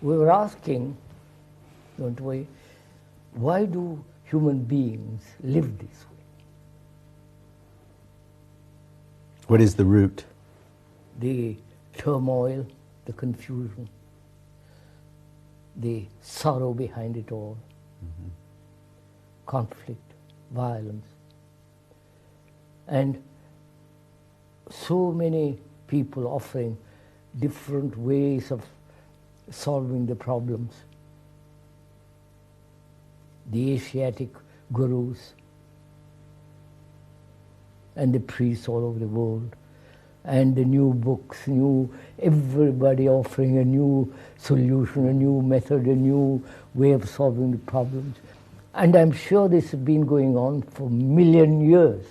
We were asking, don't we, why do human beings live this way? What is the root? The turmoil, the confusion, the sorrow behind it all, conflict, violence. And so many people offering different ways of solving the problems. The Asiatic gurus and the priests all over the world, and the new books, everybody offering a new solution, a new method, a new way of solving the problems. And I'm sure this has been going on for a million years.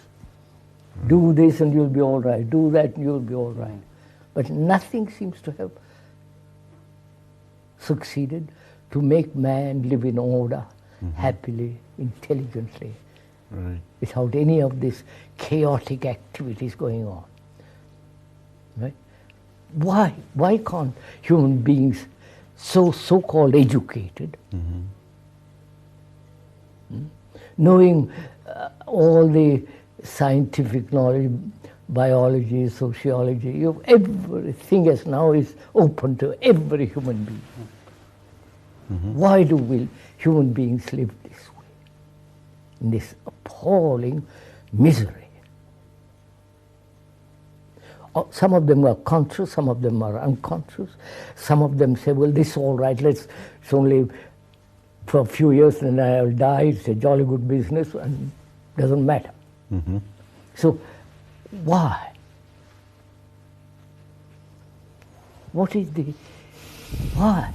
Do this and you'll be all right. Do that and you'll be all right. But nothing seems to have succeeded to make man live in order, happily, intelligently, without any of this chaotic activities going on. Right? Why can't human beings, so-called educated, knowing all the scientific knowledge, biology, sociology, everything as now is open to every human being. Why do human beings live this way, in this appalling misery? Some of them are conscious, some of them are unconscious. Some of them say, well, this is all right, it's only for a few years and then I'll die, it's a jolly good business and doesn't matter. So why? What is the why?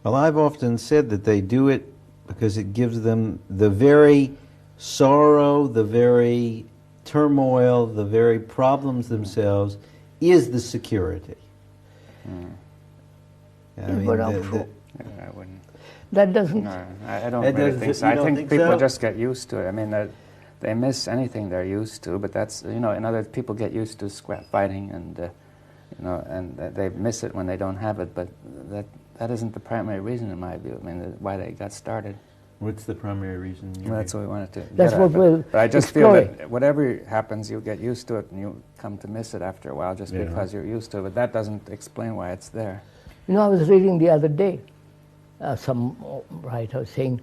Well, I've often said that they do it because it gives them the very sorrow, the very turmoil, the very problems themselves is the security. I wouldn't. That doesn't. No, I don't really think so. I think people just get used to it. I mean, they miss anything they're used to, but that's, in other people get used to scrap fighting and, and they miss it when they don't have it, but that isn't the primary reason in my view. I mean, why they got started. What's the primary reason? Well, that's what we wanted to That's get what at. we'll But I just explore. feel that whatever happens, you get used to it and you come to miss it after a while just because you're used to it. But that doesn't explain why it's there. I was reading the other day, some writer saying,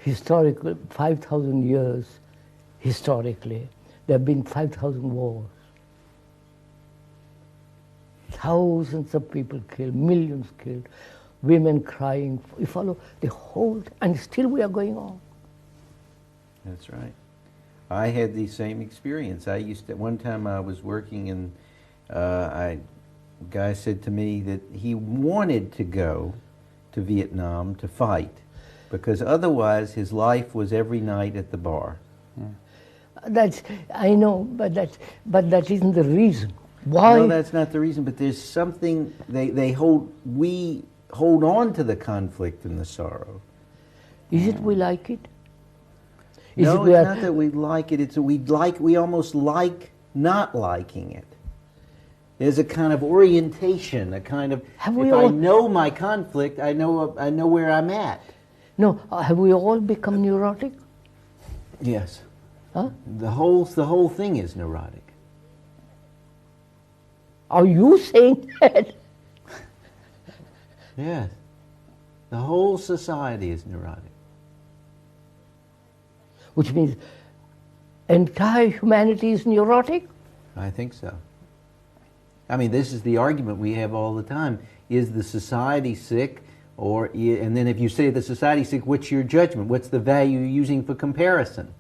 historically, 5,000 years, historically, there have been 5,000 wars. Thousands of people killed, millions killed, women crying. You follow the whole, and still we are going on. That's right. I had the same experience. One time I was working and a guy said to me that he wanted to go to Vietnam to fight because otherwise his life was every night at the bar. I know, but that isn't the reason. Why? No, that's not the reason, but there's something we hold on to the conflict and the sorrow. Is it we like it? No, it's not that we like it. It's that we almost like not liking it. There's a kind of orientation, a kind of. I know my conflict, I know where I'm at. No, have we all become neurotic? Yes. Huh? The whole thing is neurotic. Are you saying that? Yes. The whole society is neurotic. Which means entire humanity is neurotic? I think so. I mean, this is the argument we have all the time. Is the society sick? And then if you say the society's sick, what's your judgment? What's the value you're using for comparison?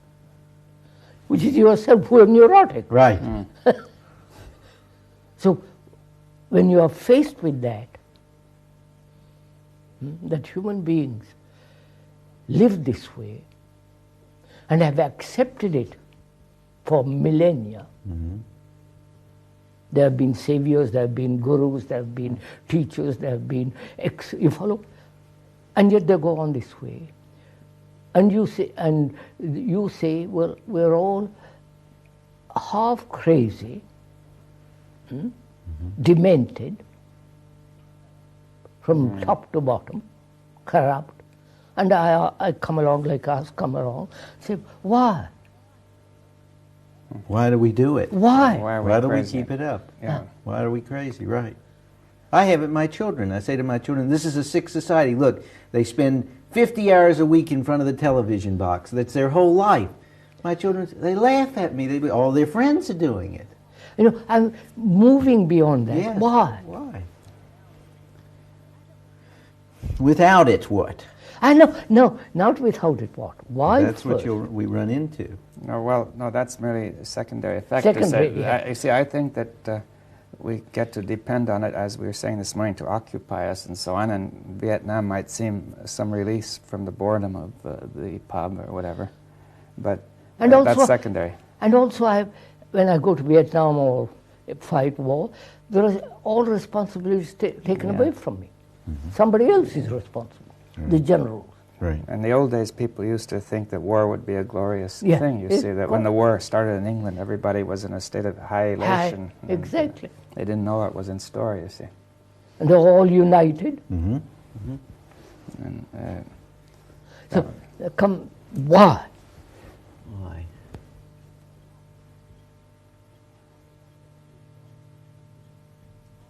Which is yourself who are neurotic. Right. So when you are faced with that human beings live this way and have accepted it for millennia. There have been saviors, there have been gurus, there have been teachers, there have been you follow? And yet they go on this way. And you say, well, we're all half crazy, demented from top to bottom, corrupt. And I come along like us, come along, say, why? Why do we do it? Why? Why do we keep it up? Yeah. Why are we crazy? Right. I have it, my children. I say to my children, this is a sick society. Look, they spend 50 hours a week in front of the television box. That's their whole life. My children, they laugh at me. All their friends are doing it. You know, I'm moving beyond that. Yes. Why? Why? Without it, what? I know, no, not without it, what? Why That's first? what we run into. No, well, no, that's merely a secondary effect. Secondary, yeah. You see, I think that we get to depend on it, as we were saying this morning, to occupy us and so on, and Vietnam might seem some release from the boredom of the pub or whatever, but And also, that's secondary. And also, when I go to Vietnam or fight war, there is all responsibilities taken away from me. Somebody else is responsible, the generals. Right. In the old days, people used to think that war would be a glorious thing. You see, that when the war started in England, everybody was in a state of high elation. Exactly. They didn't know what was in store, you see. And they're all united. Mm-hmm. And, So, why? Why?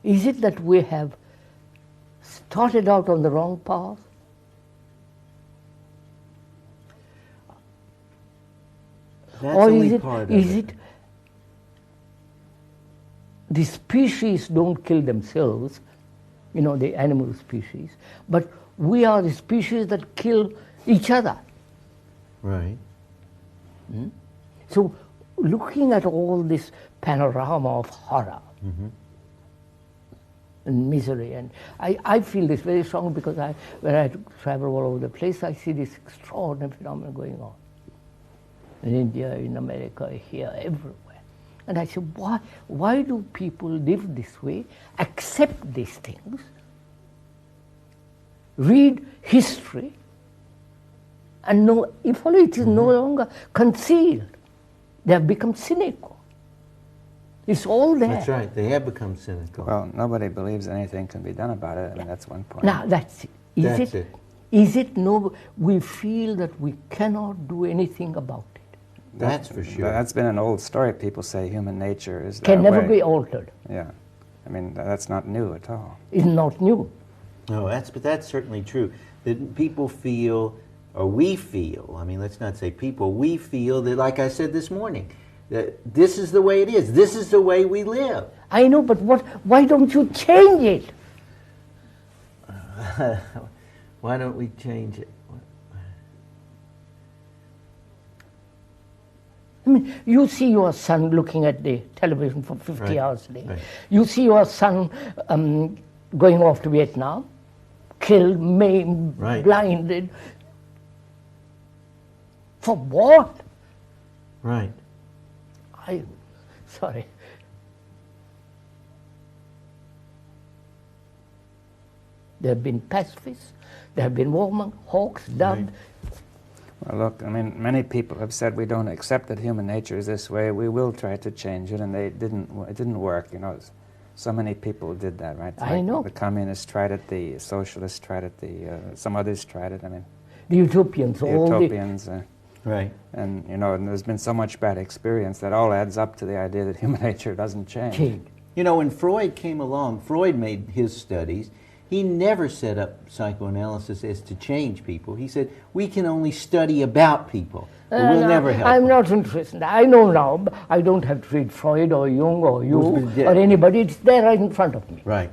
Is it that we have started out on the wrong path? That's Or only is it, part of is it the species don't kill themselves, you know, the animal species, but we are the species that kill each other. Right. So looking at all this panorama of horror and misery, and I feel this very strongly because when I travel all over the place, I see this extraordinary phenomenon going on. In India, in America, here, everywhere. And I said, why do people live this way, accept these things, read history, and know, if only it is no longer concealed. They have become cynical. It's all there. That's right. They have become cynical. well, nobody believes anything can be done about it. I mean, that's one point. Now, that's it. That's it. Is it no? We feel that we cannot do anything about it. That's for sure. That's been an old story. People say human nature is that Can never way. be altered. Yeah. I mean, that's not new at all. It's not new. No, but that's certainly true. That people feel, or we feel, I mean, let's not say people, we feel that, like I said this morning, that this is the way it is. This is the way we live. I know, but why don't you change it? Why don't we change it? I mean, you see your son looking at the television for 50 Right. hours a day. Right. You see your son going off to Vietnam, killed, maimed, Right. blinded. For what? Right. Sorry. There have been pacifists, there have been warmen, hawks, dubbed. Well, look, I mean, many people have said we don't accept that human nature is this way. We will try to change it, and it didn't work. You know, so many people did that, right? I know. The communists tried it, the socialists tried it, some others tried it. I mean, The utopians, the all utopians, Right. and you know, and there's been so much bad experience that all adds up to the idea that human nature doesn't change. change. You know, when Freud came along, Freud made his studies. He never set up psychoanalysis as to change people. He said, we can only study about people. But we'll No, never help I'm them. not interested. I know now. I don't have to read Freud or Jung or you Who's been dead. or anybody. It's there right in front of me. Right.